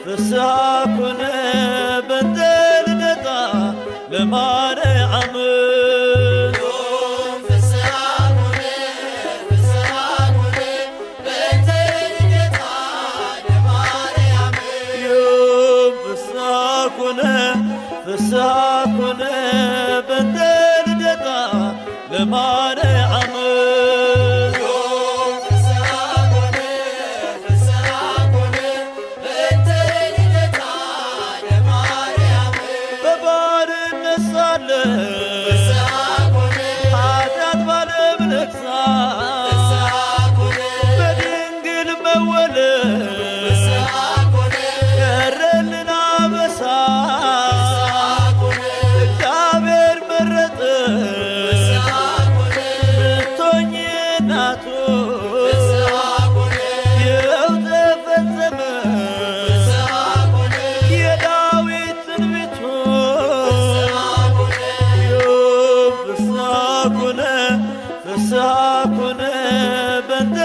ፍስሐ ኮነ በእንተ ልደታ ለማርያም ፍስሐ ኮነ በእንተ ልደታ ለማርያም በባርነት ሳለ ኃጢአት ባለም ነግሣ በድንግል መወለድ ቀረልን አበሳ እግዚአብሔር መረጠ ልትሆኚ እናቱ ይኸው ተፈጸመ የዳዊት ትንቢቱ ፍስሐ ኮነ በእንተ